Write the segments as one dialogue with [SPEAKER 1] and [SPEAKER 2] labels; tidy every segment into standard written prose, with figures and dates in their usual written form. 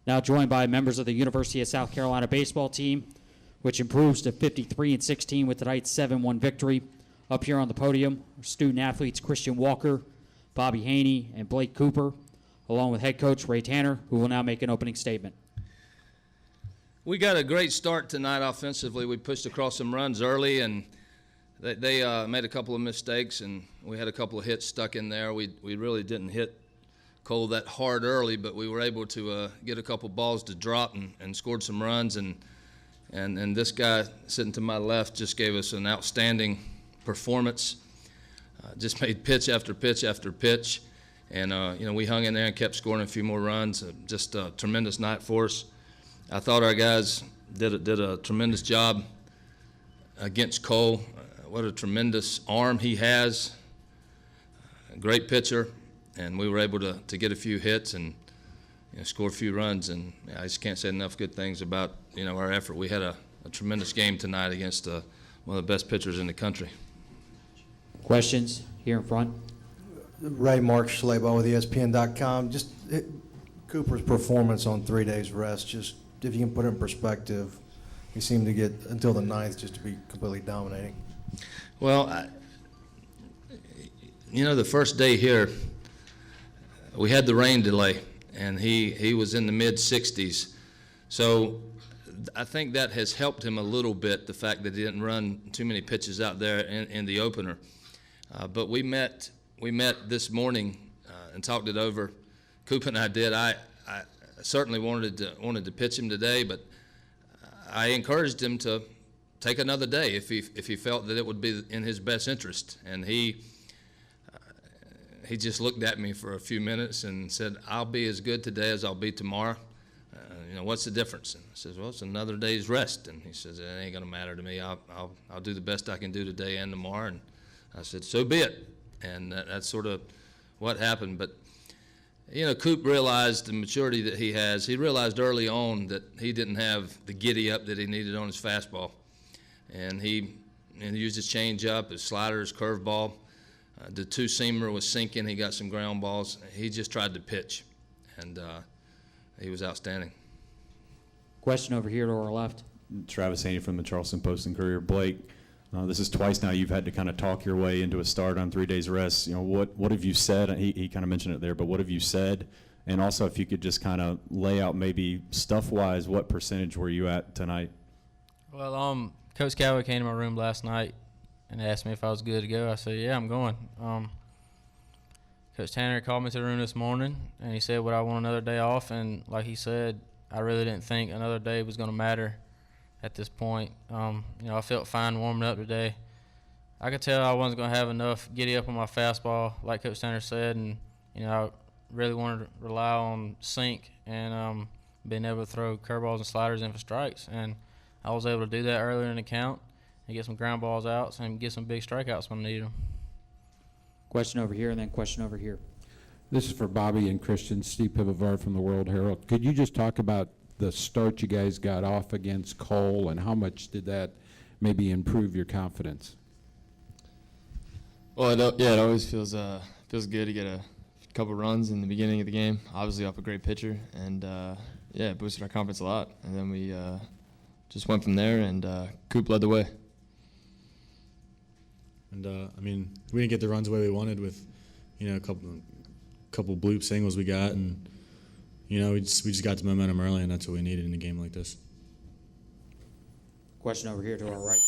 [SPEAKER 1] Now joined by members of the University of South Carolina baseball team, which improves to 53-16 with tonight's 7-1 victory. Up here on the podium, student athletes Christian Walker, Bobby Haney, and Blake Cooper, along with head coach Ray Tanner, who will now make an opening statement.
[SPEAKER 2] We got a great start tonight offensively. We pushed across some runs early, and they made a couple of mistakes, and we had a couple of hits stuck in there. We really didn't hit Cole that hard early, but we were able to get a couple balls to drop and scored some runs. And this guy sitting to my left just gave us an outstanding performance. Just made pitch after pitch after pitch, and we hung in there and kept scoring a few more runs. Just a tremendous night for us. I thought our guys did a tremendous job against Cole. What a tremendous arm he has. A great pitcher, and we were able to get a few hits and score a few runs. And I just can't say enough good things about our effort. We had a tremendous game tonight against one of the best pitchers in the country.
[SPEAKER 1] Questions here in front?
[SPEAKER 3] Ray, Mark Schlabo with ESPN.com. Just Cooper's performance on 3 days rest, just if you can put it in perspective, he seemed to get until the ninth just to be completely dominating.
[SPEAKER 2] Well, the first day here, we had the rain delay, and he was in the mid-60s. So I think that has helped him a little bit, the fact that he didn't run too many pitches out there in the opener. But we met this morning and talked it over. Coop and I did. I certainly wanted to pitch him today, but I encouraged him to take another day if he felt that it would be in his best interest. And he just looked at me for a few minutes and said, "I'll be as good today as I'll be tomorrow. What's the difference?" And I says, "Well, it's another day's rest." And he says, "It ain't gonna matter to me. I'll do the best I can do today and tomorrow." And I said, "So be it." And that's sort of what happened. But Coop realized the maturity that he has. He realized early on that he didn't have the giddy up that he needed on his fastball, and he used his changeup, his slider, his curveball. The two-seamer was sinking. He got some ground balls. He just tried to pitch, and he was outstanding.
[SPEAKER 1] Question over here to our left.
[SPEAKER 4] Travis Haney from the Charleston Post and Courier. Blake, this is twice now you've had to kind of talk your way into a start on 3 days rest. What have you said? He kind of mentioned it there, but what have you said? And also, if you could just kind of lay out maybe stuff-wise, what percentage were you at tonight?
[SPEAKER 5] Well, Coach Callaway came to my room last night and asked me if I was good to go. I said, "Yeah, I'm going." Coach Tanner called me to the room this morning, and he said, "Would I want another day off?" And like he said, I really didn't think another day was going to matter at this point. I felt fine warming up today. I could tell I wasn't going to have enough giddy up on my fastball, like Coach Tanner said, and I really wanted to rely on sink and being able to throw curveballs and sliders in for strikes. And I was able to do that earlier in the count and get some ground balls out and get some big strikeouts when I needed them.
[SPEAKER 1] Question over here, and then question over here.
[SPEAKER 6] This is for Bobby and Christian. Steve Pivovard from the World Herald. Could you just talk about the start you guys got off against Cole, and how much did that maybe improve your confidence?
[SPEAKER 7] Well, it always feels good to get a couple runs in the beginning of the game, obviously off a great pitcher, and it boosted our confidence a lot. And then we just went from there, and Coop led the way.
[SPEAKER 8] And we didn't get the runs the way we wanted with, a couple bloop singles we got, and we just got the momentum early, and that's what we needed in a game like this.
[SPEAKER 1] Question over here to our right.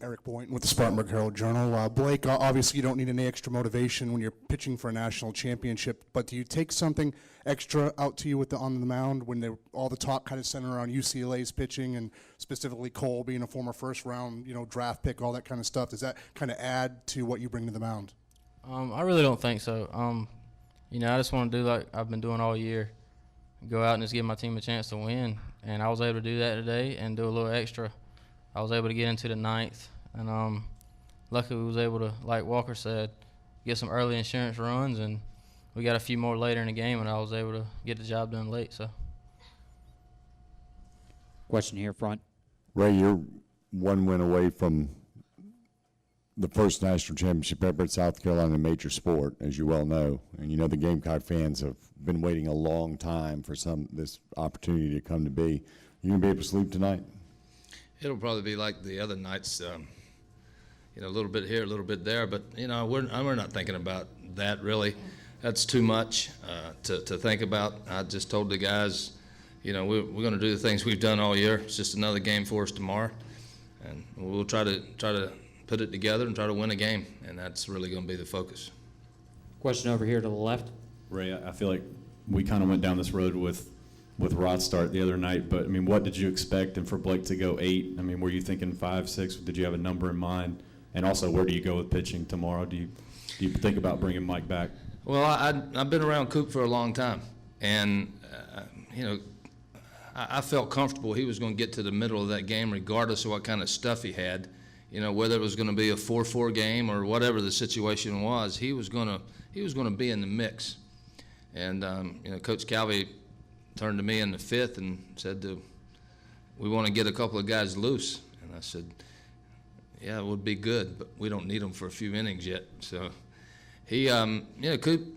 [SPEAKER 9] Eric Boynton with the Spartanburg Herald-Journal. Blake, obviously you don't need any extra motivation when you're pitching for a national championship, but do you take something extra out to you on the mound when all the talk kind of centered around UCLA's pitching and specifically Cole being a former first-round draft pick, all that kind of stuff? Does that kind of add to what you bring to the mound?
[SPEAKER 5] I really don't think so. I just want to do like I've been doing all year, go out and just give my team a chance to win, and I was able to do that today and do a little extra. I was able to get into the ninth, and luckily we was able to, like Walker said, get some early insurance runs, and we got a few more later in the game, and I was able to get the job done late. So.
[SPEAKER 1] Question here front.
[SPEAKER 10] Ray, you're one win away from the first national championship ever at South Carolina, a major sport, as you well know. And you know the Gamecock fans have been waiting a long time for this opportunity to come to be. You gonna be able to sleep tonight?
[SPEAKER 2] It'll probably be like the other nights, a little bit here, a little bit there, but, we're not thinking about that really. That's too much to think about. I just told the guys, we're going to do the things we've done all year. It's just another game for us tomorrow, and we'll try to put it together and try to win a game, and that's really going to be the focus.
[SPEAKER 1] Question over here to the left.
[SPEAKER 4] Ray, I feel like we kind of went down this road with Rod Start the other night, but, I mean, what did you expect? And for Blake to go 8, I mean, were you thinking 5, 6? Did you have a number in mind? And also, where do you go with pitching tomorrow? Do you think about bringing Mike back?
[SPEAKER 2] Well, I've been around Coop for a long time, and, I felt comfortable he was going to get to the middle of that game regardless of what kind of stuff he had. Whether it was going to be a 4-4 game or whatever the situation was, he was going to be in the mix. And, Coach Calvey turned to me in the 5th and said, we want to get a couple of guys loose. And I said, yeah, it would be good, but we don't need them for a few innings yet. So he, Coop,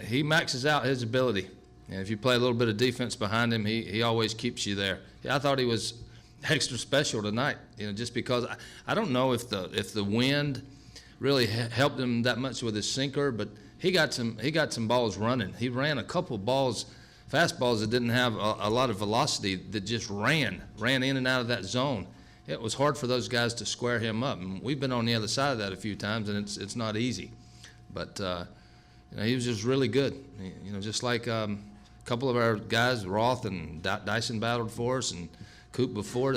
[SPEAKER 2] he maxes out his ability. And if you play a little bit of defense behind him, he always keeps you there. Yeah, I thought he was extra special tonight, just because I don't know if the wind really helped him that much with his sinker, but he got some balls running. He ran a couple balls, fastballs that didn't have a lot of velocity, that just ran in and out of that zone. It was hard for those guys to square him up, and we've been on the other side of that a few times, and it's not easy. But he was just really good. Just like a couple of our guys, Roth and Dyson, battled for us, and Coop before.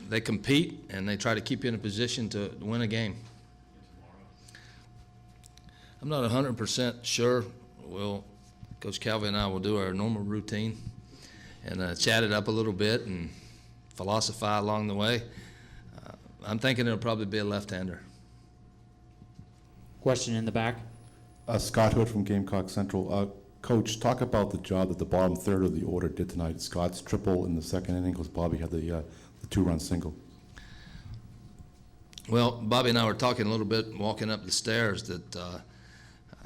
[SPEAKER 2] They compete and they try to keep you in a position to win a game. I'm not 100% sure. Coach Calvin and I will do our normal routine and chat it up a little bit and philosophize along the way. I'm thinking it'll probably be a left-hander.
[SPEAKER 1] Question in the back.
[SPEAKER 11] Scott Hood from Gamecock Central. Coach, talk about the job that the bottom third of the order did tonight. Scott's triple in the second inning because Bobby had the 2-run single.
[SPEAKER 2] Well, Bobby and I were talking a little bit walking up the stairs that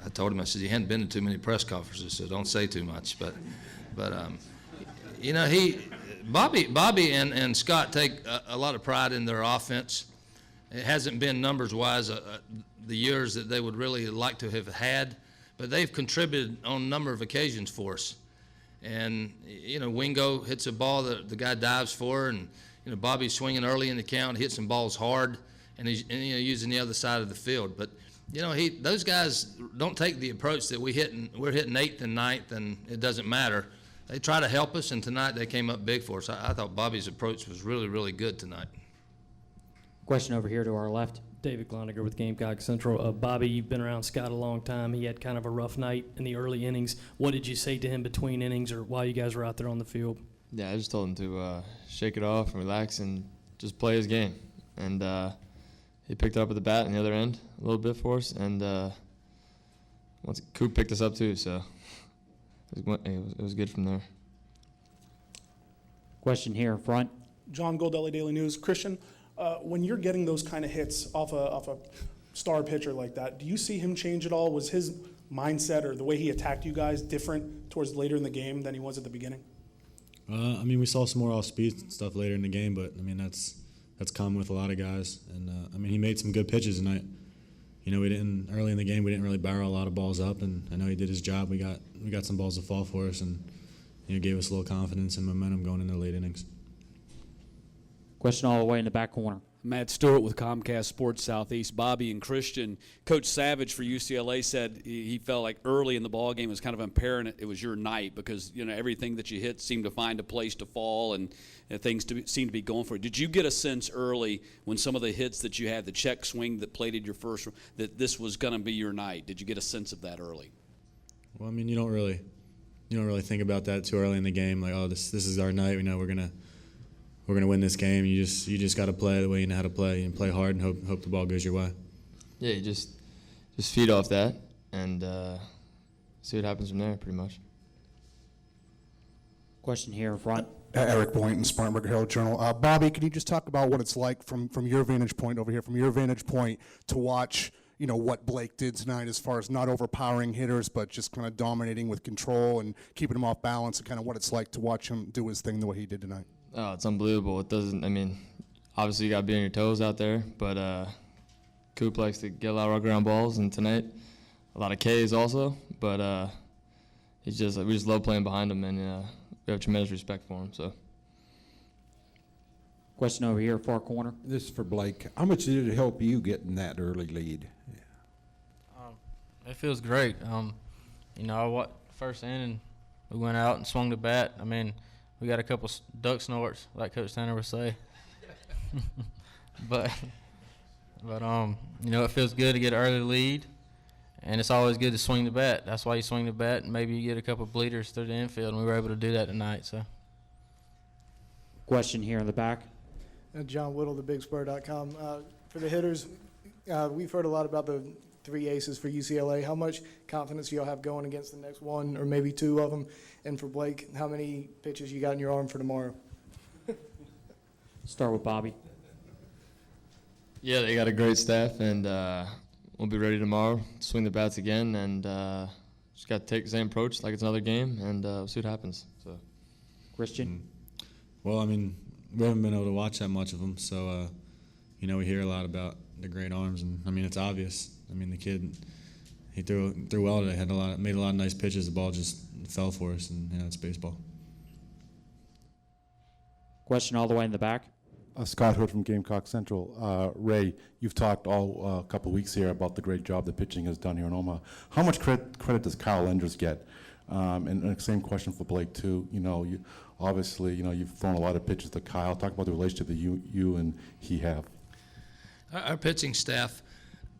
[SPEAKER 2] I told him, I said, you hadn't been to too many press conferences, so don't say too much. But Bobby and Scott take a lot of pride in their offense. It hasn't been numbers-wise the years that they would really like to have had, but they've contributed on a number of occasions for us. And, Wingo hits a ball that the guy dives for, and, Bobby's swinging early in the count, hits some balls hard, and he's using the other side of the field. But, those guys don't take the approach that we're hitting 8th and 9th, and it doesn't matter. They try to help us, and tonight they came up big for us. I thought Bobby's approach was really, really good tonight.
[SPEAKER 1] Question over here to our left.
[SPEAKER 12] David Gloniger with Gamecock Central. Bobby, you've been around Scott a long time. He had kind of a rough night in the early innings. What did you say to him between innings or while you guys were out there on the field?
[SPEAKER 7] Yeah, I just told him to shake it off and relax and just play his game. And he picked it up at the bat on the other end a little bit for us. And once Coop picked us up too, so it was good from there.
[SPEAKER 1] Question here in front.
[SPEAKER 9] John Goldelli, Daily News. Christian, when you're getting those kind of hits off a star pitcher like that, do you see him change at all? Was his mindset or the way he attacked you guys different towards later in the game than he was at the beginning?
[SPEAKER 8] We saw some more off-speed stuff later in the game, but, that's common with a lot of guys. And, he made some good pitches tonight. Early in the game, we didn't really barrel a lot of balls up, and I know he did his job. We got some balls to fall for us, and, gave us a little confidence and momentum going into the late innings.
[SPEAKER 1] Question all the way in the back corner.
[SPEAKER 13] Matt Stewart with Comcast Sports Southeast. Bobby and Christian. Coach Savage for UCLA said he felt like early in the ball game it was kind of apparent it was your night because everything that you hit seemed to find a place to fall and things seemed to be going for it. Did you get a sense early when some of the hits that you had, the check swing that plated your first, that this was going to be your night? Did you get a sense of that early?
[SPEAKER 8] Well, you don't really think about that too early in the game. Like, oh, this is our night. We know we're gonna win this game. You just got to play the way you know how to play and play hard and hope the ball goes your way.
[SPEAKER 7] Yeah, you just feed off that and see what happens from there, pretty much.
[SPEAKER 1] Question here in front.
[SPEAKER 9] Eric Boynton, Spartanburg Herald-Journal. Bobby, can you just talk about what it's like from your vantage point over here, from your vantage point, to watch, you know, what Blake did tonight as far as not overpowering hitters, but just kind of dominating with control and keeping them off balance, and kind of what it's like to watch him do his thing the way he did tonight?
[SPEAKER 7] Oh, it's unbelievable. It doesn't, I mean, obviously you got to be on your toes out there, but Coop likes to get a lot of ground balls, and tonight a lot of Ks also, but we just love playing behind him, and we have tremendous respect for him. So.
[SPEAKER 1] Question over here, far corner.
[SPEAKER 6] This is for Blake. How much did it help you getting that early lead?
[SPEAKER 5] It feels great. You know, first inning, we went out and swung the bat. I mean, we got a couple duck snorts, like Coach Tanner would say. but you know, it feels good to get an early lead, and it's always good to swing the bat. That's why you swing the bat, and maybe you get a couple bleeders through the infield, and we were able to do that tonight. So.
[SPEAKER 1] Question here in the back.
[SPEAKER 14] John Whittle, thebigspur.com. For the hitters, we've heard a lot about the 3 aces for UCLA. How much confidence do y'all have going against the next one or maybe 2 of them? And for Blake, how many pitches you got in your arm for tomorrow?
[SPEAKER 1] Start with Bobby.
[SPEAKER 7] Yeah, they got a great staff, and we'll be ready tomorrow, swing the bats again, and just got to take the same approach like it's another game, and we'll see what happens. So,
[SPEAKER 1] Christian?
[SPEAKER 8] Well, I mean, we haven't been able to watch that much of them, so, you know, we hear a lot about the great arms, and, I mean, it's obvious. I mean, the kid, he threw well today, made a lot of nice pitches. The ball just fell for us, and, you know, it's baseball.
[SPEAKER 1] Question all the way in the back.
[SPEAKER 11] Scott Hood from Gamecock Central. Ray, you've talked all a couple weeks here about the great job the pitching has done here in Omaha. How much credit does Kyle Enders get? And the same question for Blake too. You know, obviously, you know, you've thrown a lot of pitches to Kyle. Talk about the relationship that you and he have.
[SPEAKER 2] Our pitching staff,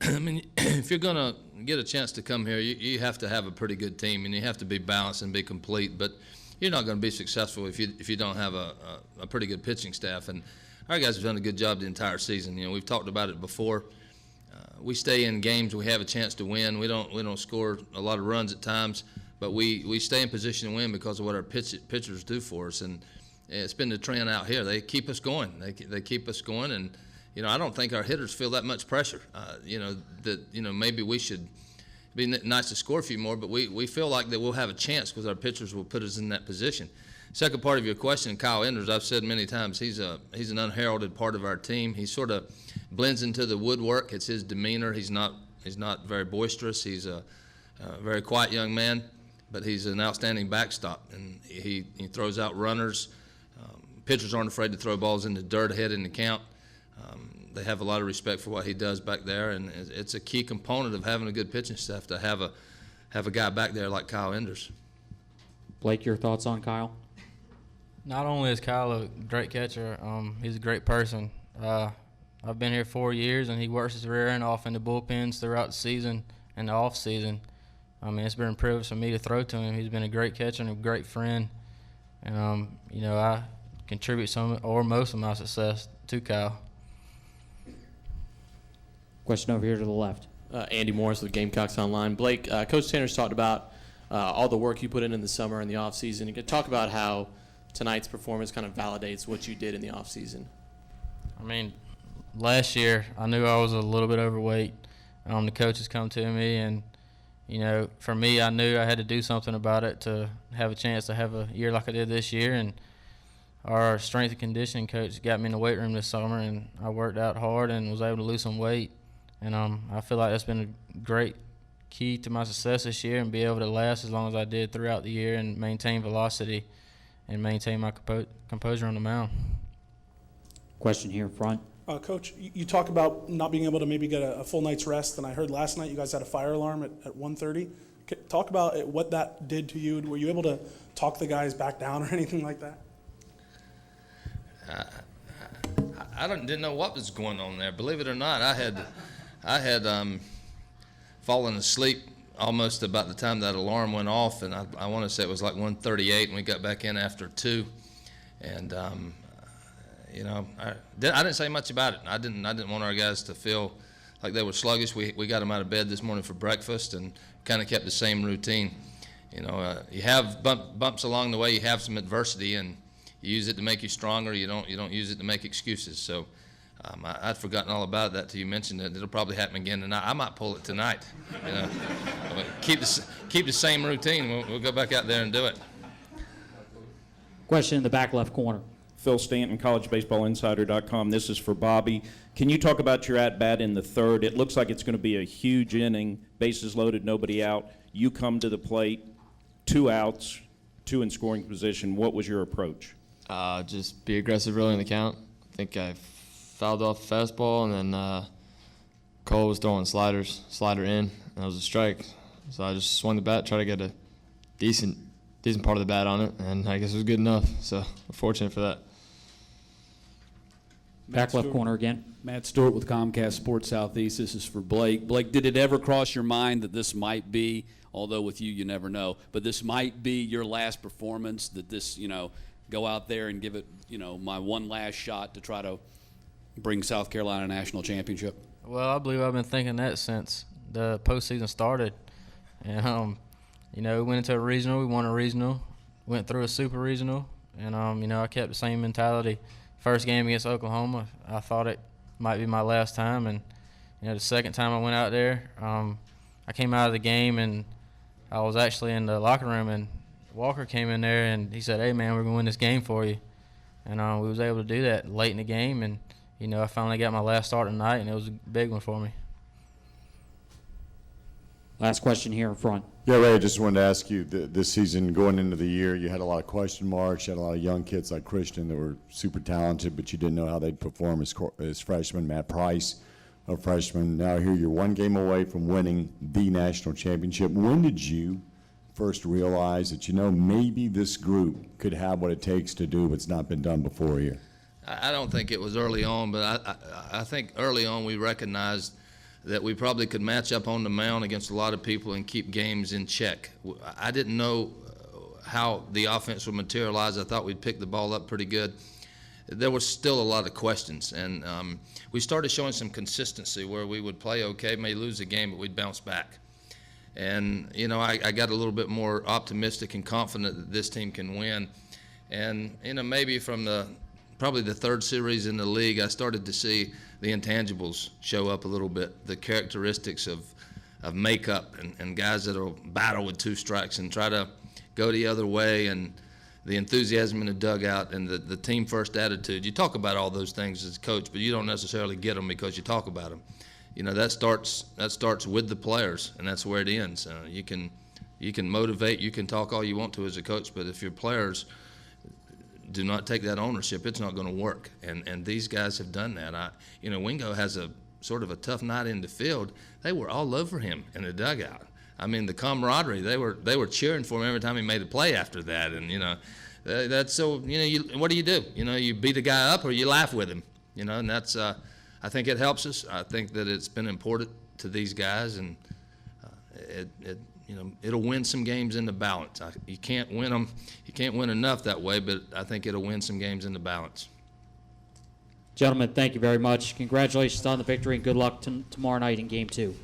[SPEAKER 2] I mean, if you're going to get a chance to come here, you have to have a pretty good team, and you have to be balanced and be complete. But you're not going to be successful if you don't have a pretty good pitching staff. And our guys have done a good job the entire season. You know, we've talked about it before. We stay in games we have a chance to win. We don't score a lot of runs at times, but we stay in position to win because of what our pitchers do for us. And it's been the trend out here. They keep us going. They keep us going, and you know, I don't think our hitters feel that much pressure. You know, that, you know, maybe we should be nice to score a few more, but we feel like that we'll have a chance because our pitchers will put us in that position. Second part of your question, Kyle Enders, I've said many times, he's an unheralded part of our team. He sort of blends into the woodwork. It's his demeanor. He's not very boisterous. He's a very quiet young man, but he's an outstanding backstop, and he throws out runners. Pitchers aren't afraid to throw balls in the dirt ahead in the count. They have a lot of respect for what he does back there, and it's a key component of having a good pitching staff to have a guy back there like Kyle Enders.
[SPEAKER 1] Blake, your thoughts on Kyle?
[SPEAKER 5] Not only is Kyle a great catcher, he's a great person. I've been here 4 years, and he works his rear end off in the bullpens throughout the season and the off season. I mean, it's been a privilege for me to throw to him. He's been a great catcher and a great friend, and you know, I contribute some or most of my success to Kyle.
[SPEAKER 1] Question over here to the left.
[SPEAKER 15] Andy Morris with Gamecocks Online. Blake, Coach Tanner's talked about all the work you put in the summer and the off season. You could talk about how tonight's performance kind of validates what you did in the off season.
[SPEAKER 5] I mean, last year I knew I was a little bit overweight. The coaches come to me, and you know, for me, I knew I had to do something about it to have a chance to have a year like I did this year. And our strength and conditioning coach got me in the weight room this summer, and I worked out hard and was able to lose some weight. And I feel like that's been a great key to my success this year, and be able to last as long as I did throughout the year and maintain velocity and maintain my composure on the mound.
[SPEAKER 1] Question here in front.
[SPEAKER 16] Coach, you talk about not being able to maybe get a full night's rest, and I heard last night you guys had a fire alarm at 1:30. Talk about what that did to you. Were you able to talk the guys back down or anything like that?
[SPEAKER 2] I didn't know what was going on there. Believe it or not, I had fallen asleep almost about the time that alarm went off, and I want to say it was like 1:38, and we got back in after 2. And you know, I didn't say much about it. I didn't want our guys to feel like they were sluggish. We got them out of bed this morning for breakfast and kind of kept the same routine. You know, you have bumps along the way. You have some adversity, and You use it to make you stronger. You don't use it to make excuses. So I'd forgotten all about that till you mentioned it. It'll probably happen again tonight. I might pull it tonight. You know, keep the same routine. We'll go back out there and do it.
[SPEAKER 1] Question in the back left corner.
[SPEAKER 17] Phil Stanton, collegebaseballinsider.com. This is for Bobby. Can you talk about your at-bat in the third? It looks like it's going to be a huge inning, bases loaded, nobody out. You come to the plate, 2 outs, 2 in scoring position. What was your approach?
[SPEAKER 7] Just be aggressive early in the count. I think I fouled off the fastball, and then Cole was throwing slider in, and that was a strike. So I just swung the bat, tried to get a decent part of the bat on it, and I guess it was good enough. So I'm fortunate for that.
[SPEAKER 1] Back left corner again.
[SPEAKER 13] Matt Stewart with Comcast Sports Southeast. This is for Blake. Blake, did it ever cross your mind that this might be, although with you never know, but this might be your last performance, that this, go out there and give it, my one last shot to try to bring South Carolina a national championship?
[SPEAKER 5] Well, I believe I've been thinking that since the postseason started. And, we went into a regional, we won a regional, went through a super regional, and, I kept the same mentality. First game against Oklahoma, I thought it might be my last time, and, the second time I went out there, I came out of the game, and I was actually in the locker room, and Walker came in there, and he said, "Hey, man, we're going to win this game for you." And we was able to do that late in the game, and, I finally got my last start tonight, and it was a big one for me.
[SPEAKER 1] Last question here in front.
[SPEAKER 10] Yeah, Ray, I just wanted to ask you, this season going into the year, you had a lot of question marks. You had a lot of young kids like Christian that were super talented, but you didn't know how they'd perform as freshmen. Matt Price, a freshman. Now here you're 1 game away from winning the national championship. When did you first realize that, maybe this group could have what it takes to do what's not been done before here?
[SPEAKER 2] I don't think it was early on, but I think early on we recognized that we probably could match up on the mound against a lot of people and keep games in check. I didn't know how the offense would materialize. I thought we'd pick the ball up pretty good. There was still a lot of questions, and we started showing some consistency where we would play okay, may lose a game, but we'd bounce back. And, I got a little bit more optimistic and confident that this team can win. And, maybe from probably the third series in the league, I started to see the intangibles show up a little bit, the characteristics of makeup and guys that will battle with 2 strikes and try to go the other way, and the enthusiasm in the dugout and the team first attitude. You talk about all those things as a coach, but you don't necessarily get them because you talk about them. That starts with the players, and that's where it ends. You can motivate, you can talk all you want to as a coach, but if your players do not take that ownership, it's not going to work. And these guys have done that. Wingo has a sort of a tough night in the field. They were all over him in the dugout. I mean, the camaraderie, they were cheering for him every time he made a play after that. And, that's so, what do? You beat a guy up or you laugh with him, and that's, I think it helps us. I think that it's been important to these guys, and it'll win some games in the balance. You can't win them. You can't win enough that way, but I think it'll win some games in the balance.
[SPEAKER 1] Gentlemen, thank you very much. Congratulations on the victory, and good luck tomorrow night in Game 2.